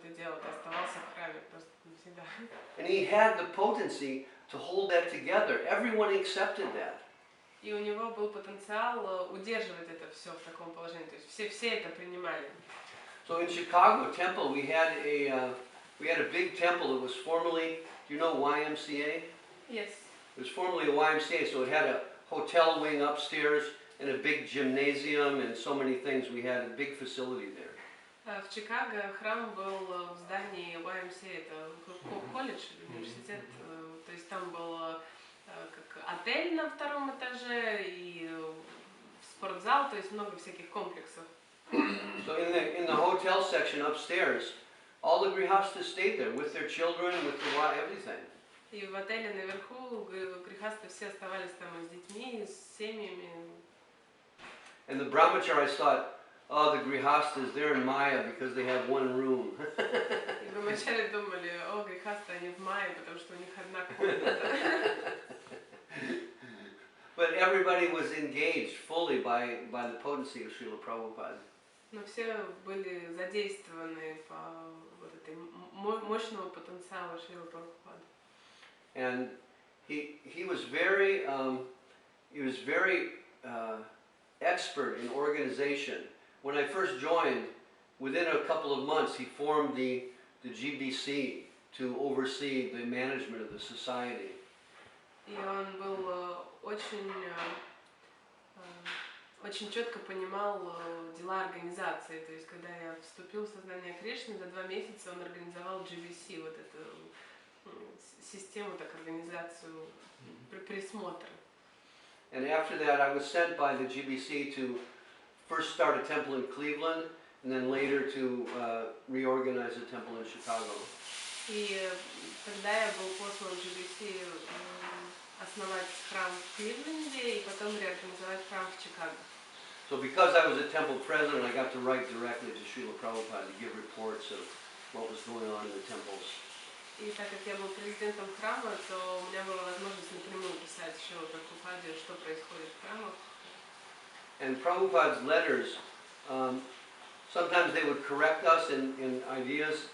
это делал, ты оставался в храме просто навсегда. And he had the potency to hold that together. Everyone accepted that. И у него был потенциал удерживать это все в таком положении, то есть все это принимали. So in Chicago temple we had a big temple. It was formerly, do you know YMCA? Yes. It was formerly a YMCA, so it had a hotel wing upstairs and a big gymnasium and so many things. We had a big facility there. В Чикаго храм был в здании YMCA, это колледж, университет, то есть там был как отель на втором этаже и спортзал, то есть много всяких комплексов. So in the hotel section upstairs, all the grihastas stayed there with their children, with their wife, everything. И в отеле наверху грихасты все оставались там и с детьми, и с семьями. And the brahmacharis thought, oh, the grihastas, they're in Maya because they have one room. И брахмачари думали, о, грихасты, они в Майе, потому что у них одна комната. But everybody was engaged fully by the potency of Srila Prabhupada. Но все были задействованы по вот этой мощного потенциала Шрилы Прабхупады. And he was very expert in organization. When I first joined, within a couple of months, he formed the GBC to oversee the management of the society. И он был очень четко понимал дела организации. То есть, когда я вступил в сознание Кришны, за 2 месяца он организовал GBC, вот эту систему, так, организацию присмотра. And after that, I was sent by the GBC to first start a temple in Cleveland, and then later to reorganize a temple in Chicago. И тогда я был послан в GBC основать храм в Кливленде и потом реорганизовать храм в Чикаго. So because I was a temple president, I got to write directly to Srila Prabhupada to give reports of what was going on in the temples. И так как я был президентом храма, то у меня была возможность напрямую писать Шриле Прабхупаде, что происходит в храмах. And Prabhupada's letters, sometimes they would correct us in ideas,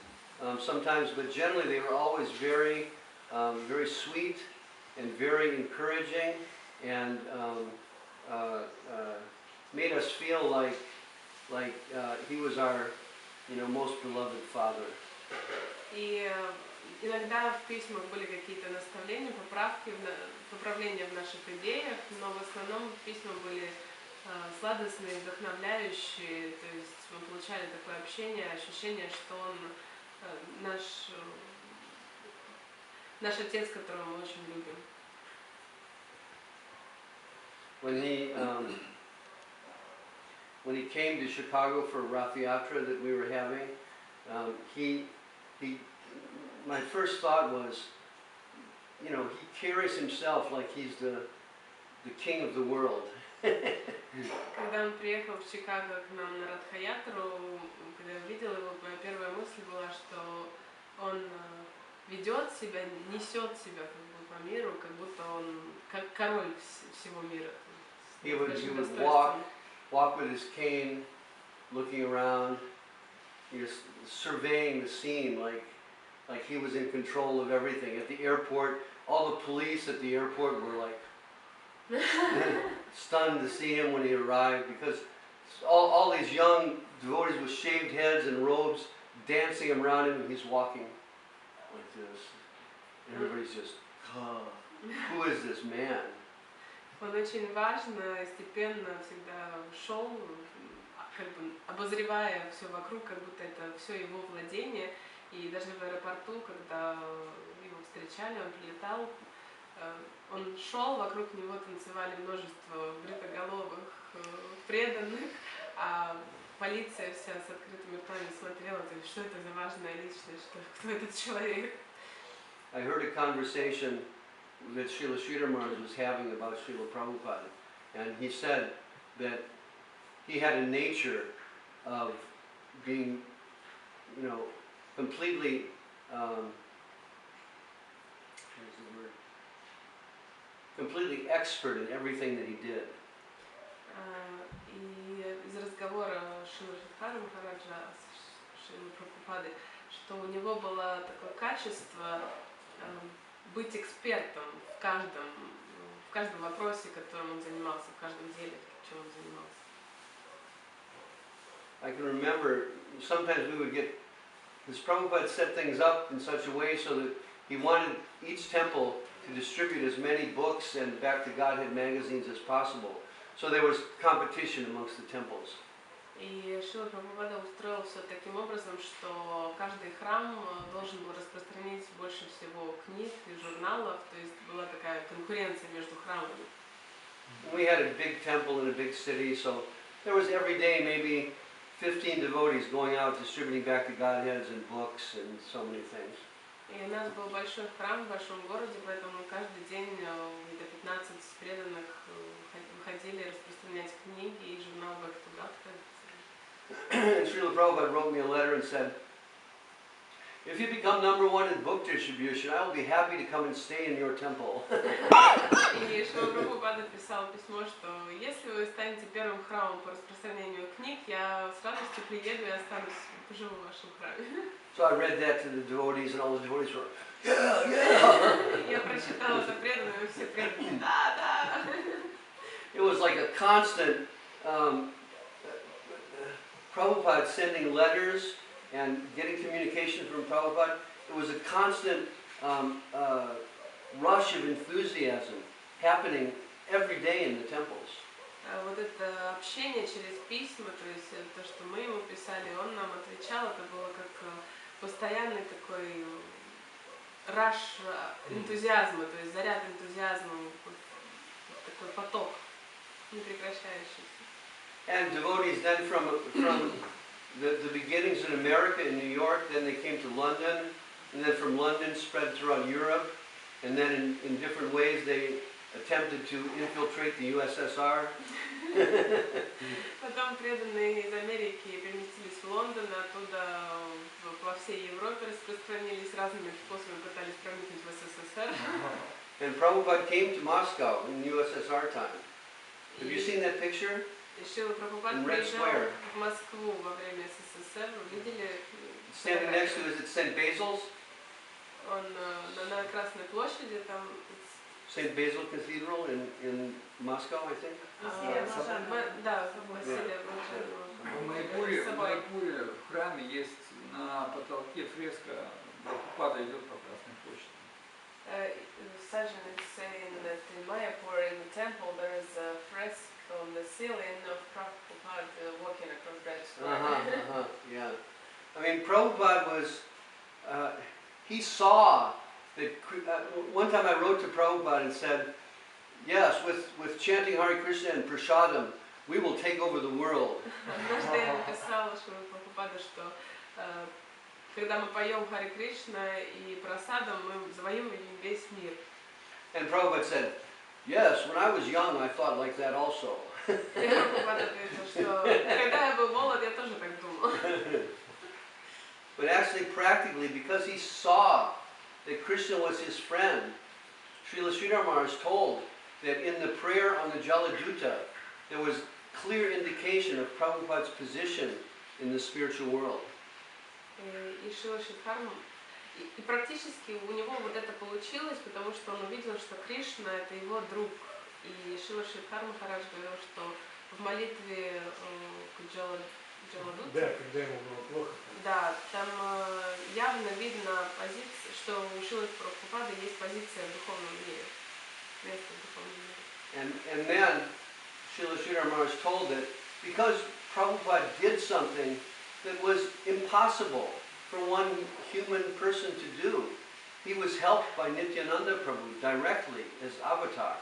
sometimes, but generally they were always very sweet and very encouraging, and made us feel like he was our, most beloved father. И иногда в письмах были какие-то наставления, поправления в наших идеях, но в основном письма были сладостные, вдохновляющие, то есть мы получали такое общение, ощущение, что он наш отец, которого мы очень любим. When he came to Chicago for Rath Yatra that we were having, my first thought was, he carries himself like he's the king of the world. Когда он приехал в Чикаго к нам на Радха-ятру, когда я увидела его, моя первая мысль была, что он ведет себя, несет себя как бы по миру, как будто он как король всего мира. He would walk with his cane, looking around, just surveying the scene like he was in control of everything. At the airport, all the police at the airport were like stunned to see him when he arrived, because all these young devotees with shaved heads and robes dancing around him, and he's walking like this. Everybody's just, who is this man? Он очень важно и степенно всегда шел, как бы обозревая все вокруг, как будто это все его владение. И даже в аэропорту, когда его встречали, он прилетал, он шел, вокруг него танцевали множество бритоголовых преданных, а полиция вся с открытыми ртами смотрела, то есть, что это за важная личность, кто этот человек. I heard a conversation that Srila Sridhar Maharaj was having about Srila Prabhupada, and he said that he had a nature of being, completely, completely expert in everything that he did. И из разговора Шрилы Шридхара Махараджа с Шрилой Прабхупадой, что у него было такое качество быть экспертом в каждом вопросе, которым он занимался, в каждом деле, чем он занимался. I can remember sometimes we would get, this Prabhupada set things up in such a way so that he wanted each temple to distribute as many books and Back to Godhead magazines as possible. So there was competition amongst the temples. И Шрила Прабхупада устроил все таким образом, что каждый храм должен был распространить больше всего книг и журналов, то есть была такая конкуренция между храмами. We had a big temple in a big city, so there was every day maybe 15 devotees going out distributing Back to Godheads and books and so many things. И у нас был большой храм в большом городе, поэтому каждый день где-то 15 преданных выходили распространять книги и журнал Бхактиведанте. And Srila Prabhupada wrote me a letter and said, if you become #1 in book distribution, I will be happy to come and stay in your temple. И Шрила Прабхупада писал письмо, что если вы станете первым храмом по распространению книг, я с радостью приеду и останусь, поживу в вашем храме. So I read that to the devotees, and all the devotees were, yeah, yeah. Я прочитала это преданным, и все преданные, да, да. It was like a constant Prabhupada sending letters and getting communication from Prabhupada. It was a constant rush of enthusiasm happening every day in the temples. Вот это общение через письма, то есть то, что мы ему писали, он нам отвечал, это было как постоянный такой раш энтузиазма, то есть заряд энтузиазма, такой поток непрекращающийся. And devotees then from the beginnings in America, in New York, then they came to London, and then from London spread throughout Europe, and then in different ways they attempted to infiltrate the USSR. Потом преданные из Америки переместились в Лондон, оттуда по всей Европе распространились, разными способами пытались проникнуть в СССР. And Prabhupada came to Moscow in USSR time. Have you seen that picture? Шрила Прабхупад приезжал в Москву во время СССР, вы видели? Standing next to, is it St. Basil's? Он на Красной площади, там... St. Basil Cathedral in Moscow, I think? Да, Василия Блаженного. В Майпуре в храме есть на потолке фреска Прабхупада идет по Красной площади. Sajjan is saying that in Mayapur, in the temple, there is a fresco on the ceiling of Prabhupada walking across Red Square. Yeah. I mean, Prabhupada was, he saw that, one time I wrote to Prabhupada and said, yes, with chanting Hare Krishna and Prasadam, we will take over the world. Однажды я написала Прабхупаду, что когда мы поем Харе Кришна и Прасадам, мы завоюем весь мир. And Prabhupada said, yes, when I was young, I thought like that also. И Прабхупада ответил, что когда я был молод, я тоже так думал. But actually, practically, because he saw that Krishna was his friend, Srila Sridhar Maharaj is told that in the prayer on the Jaladuta, there was clear indication of Prabhupada's position in the spiritual world. И Шрила Шридхарма, и практически у него вот это получилось, потому что он увидел, что Кришна это его друг. И Шрила Шридхар Махарадж говорил, что в молитве к Джаладуте, да, когда ему было плохо. Да, там явно видно позиция, что у Шрилы Прабхупады есть позиция в духовном мире, место в духовном мире. And then Srila Sridhar Maharaj told that because Prabhupada did something that was impossible for one human person to do, he was helped by Nityananda Prabhu directly as avatar.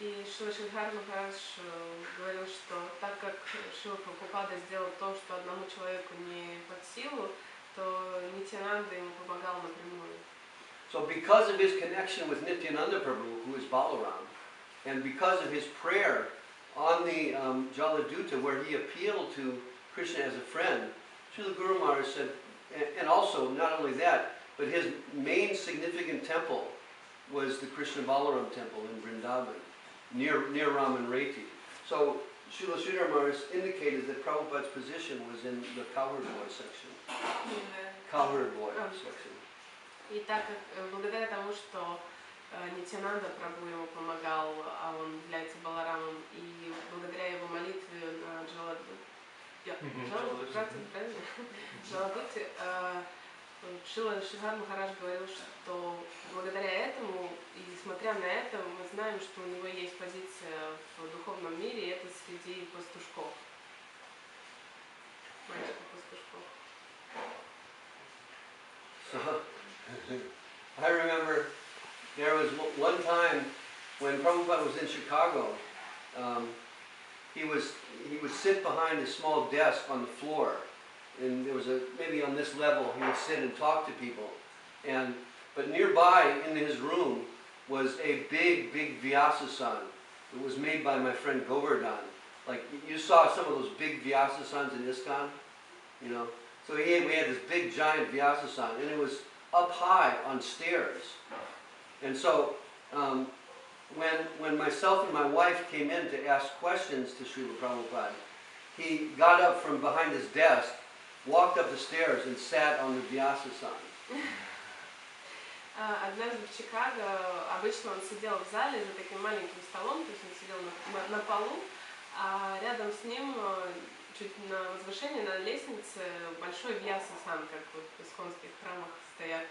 И Шрила Шридхар Махарадж говорил, что так как Шрила Прабхупада сделал то, что одному человеку не под силу, то Нитянанда ему помогал напрямую. So because of his connection with Nityananda Prabhu, who is Balaram, and because of his prayer on the Jaladuta, where he appealed to Krishna as a friend, Srila Guru Maharaj said, and also not only that, but his main significant temple was the Krishna Balaram temple in Vrindavan, near Raman Reti. So Srila Sridhar Maharaj indicated that Prabhupada's position was in the cowherd boy section. cowherd boy section. И так как благодаря тому, что Нитьянанда Прабху ему помогал, а он является Баларамом, и благодаря его молитве на Джаладуте, Шрипад Махарадж говорил, что благодаря этому, и смотря на это, мы знаем, что у него есть позиция в духовном мире, и это среди пастушков. Мальчиков пастушков. So, I remember there was one time when Prabhupada was in Chicago, he would sit behind a small desk on the floor, and there was maybe on this level he would sit and talk to people, but nearby in his room was a big Vyasa-san. It was made by my friend Govardhan. Like you saw some of those big Vyasa-sans in ISKCON, you know. So we had this big giant Vyasa-san, and it was up high on stairs. And so when myself and my wife came in to ask questions to Srila Prabhupada, he got up from behind his desk, walked up the stairs, and sat on the Vyasa-san. Однажды в Чикаго обычно он сидел в зале за таким маленьким столом, то есть он сидел на полу, а рядом с ним чуть на возвышении, на лестнице, большой Vyasa-сан, как вот в исконских храмах стоят.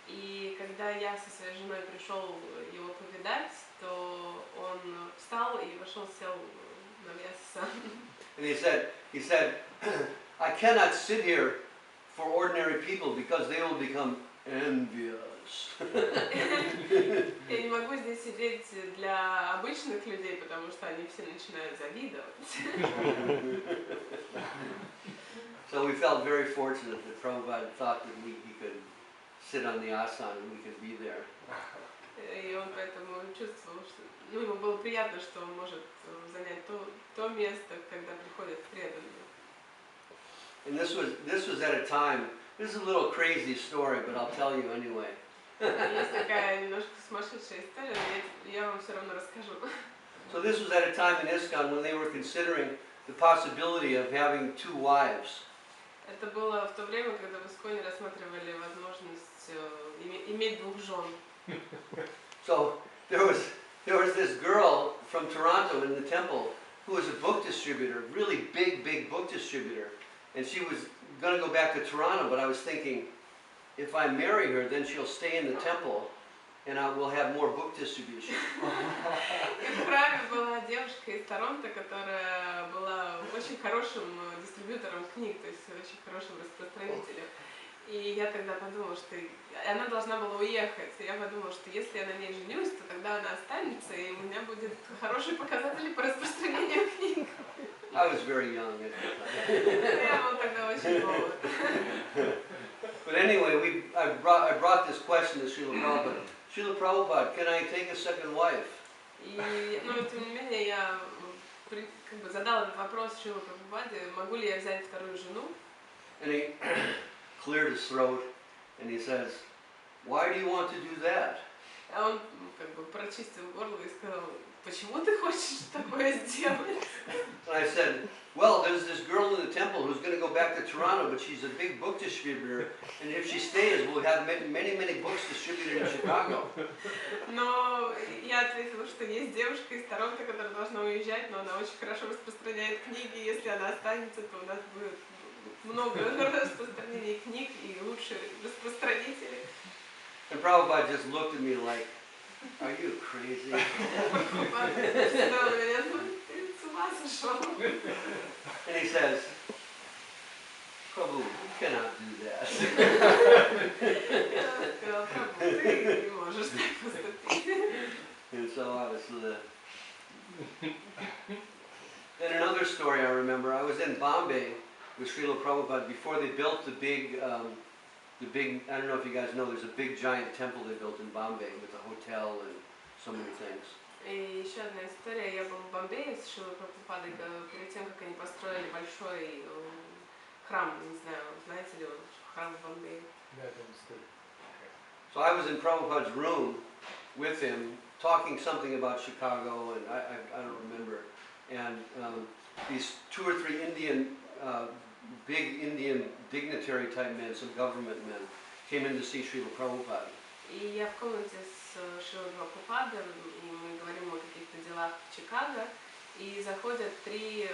И когда я со своей женой пришел его повидать, то он встал и вошел, сел на Vyasa-сан. And he said, I cannot sit here for ordinary people because they will become envious. Я не могу здесь сидеть для обычных людей, потому что они все начинают завидовать. So we felt very fortunate that Prabhupada thought that he could sit on the asana and we could be there. И он поэтому чувствовал, что ему было приятно, что он может занять то место, когда приходят преданные. And this was at a time. This is a little crazy story, but I'll tell you anyway. Есть такая немножко сумасшедшая история, но я вам все равно расскажу. So this was at a time in ISKCON when they were considering the possibility of having 2 wives. Это было в то время, когда в Исконе рассматривали возможность иметь 2 жен. So there was this girl from Toronto in the temple who was a book distributor, really big book distributor, and she was going to go back to Toronto, but I was thinking, if I marry her, then she'll stay in the temple, and we'll have more book distribution. В храме была девушка из Торонто, которая была очень хорошим дистрибьютором книг, то есть очень хорошим распространителем. И я тогда подумала, что она должна была уехать. И я подумала, что если я на ней женюсь, то тогда она останется, и у меня будет хорошие показатели по распространению книг. I was very young at the time. Я был тогда очень молод. But anyway, I brought this question to Srila Prabhupada. Srila Prabhupada, can I take a second wife? И, тем не менее, я задал этот вопрос Шриле Прабхупаде, могу ли я взять вторую жену? And he cleared his throat, and he says, why do you want to do that? А он прочистил горло и сказал, почему ты хочешь такое сделать? And I said, well, there's this girl in the temple who's going to go back to Toronto, but she's a big book distributor, and if she stays, we'll have many books distributed in Chicago. Но я ответила, что есть девушка из Торонто, которая должна уезжать, но она очень хорошо распространяет книги, и если она останется, то у нас будет много распространений книг и лучшие распространители. And Prabhupada just looked at me like, are you crazy? And he says, Prabhu, you cannot do that. And so I was Then another story I remember, I was in Bombay with Srila Prabhupada before they built the big, I don't know if you guys know, there's a big giant temple they built in Bombay with a hotel and so many things. И еще одна история, я был в Бомбее с Шрилой Прабхупадой перед тем, как они построили большой храм, не знаю, знаете ли вы, храм в Бомбее? So I was in Prabhupada's room with him, talking something about Chicago, and I don't remember, and these 2 or 3 Indian big Indian dignitary type men, some government men, came in to see Srila Prabhupada. И я в комнате с Шрипадом Бхакти, и мы говорим о каких-то делах в Чикаго, и заходят три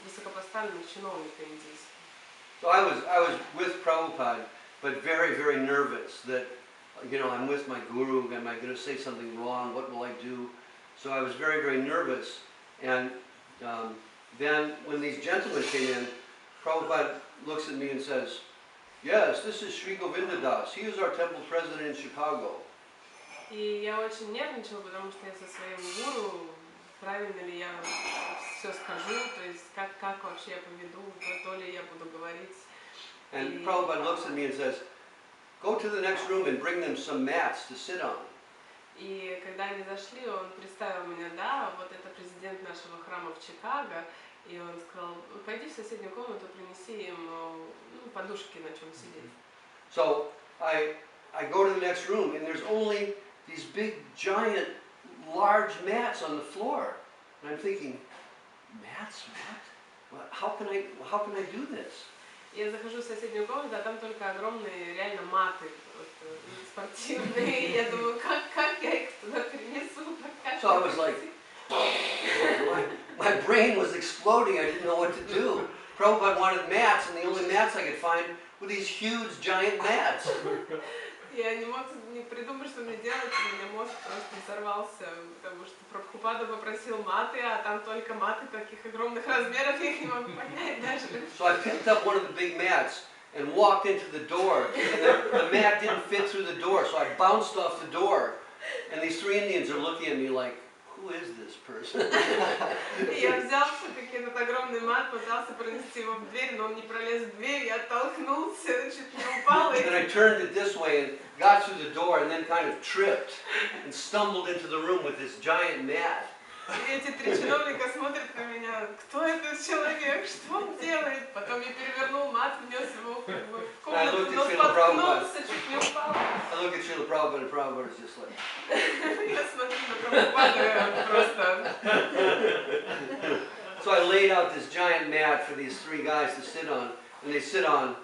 высокопоставленных чиновника индийских. So I was with Prabhupada, but very, very nervous that, you know, I'm with my guru, am I going to say something wrong, what will I do? So I was very, very nervous, and then when these gentlemen came in, Prabhupada looks at me and says, "Yes, this is Sri Govinda Das. He is our temple president in Chicago." И я очень нервничала, потому что я со своим гуру, правильно ли я все скажу, то есть как вообще я поведу, то ли я буду говорить. And Prabhupada looks at me and says, "Go to the next room and bring them some mats to sit on." И когда они зашли, он представил меня, да, вот это президент нашего храма в Чикаго, и он сказал, пойди в соседнюю комнату, принеси им подушки, на чем сидеть. So I go to the next room and there's only these big, giant, large mats on the floor, and I'm thinking, mats? Well, how can I do this? Я захожу в соседнюю комнату, а там только огромные реально маты спортивные. И я думаю, как я их туда перенесу? So I was like, my brain was exploding. I didn't know what to do. Prabhupada wanted mats, and the only mats I could find were these huge, giant mats. Я не мог не придумать, что мне делать, у меня мозг просто взорвался, потому что Прабхупада попросил маты, а там только маты таких огромных размеров, я их не могу поднять даже. So I picked up one of the big mats and walked into the door, and the mat didn't fit through the door, so I bounced off the door, and these three Indians are looking at me like, who is this person? Я взял все-таки этот огромный мат, пытался пронести его в дверь, но он не пролез в дверь, я оттолкнулся, чуть не упал. And I turned it this way and got through the door and then kind of tripped and stumbled into the room with this giant mat. И эти три чиновника смотрят на меня, кто этот человек, что он делает? Потом я перевернул мат, внес его в комнату, но споткнулся, чуть не упал. I look at Srila Prabhupada and Prabhupada is just like... Я смотрю на Прабхупаду, и он просто... So I laid out this giant mat for these three guys to sit on, and they sit on,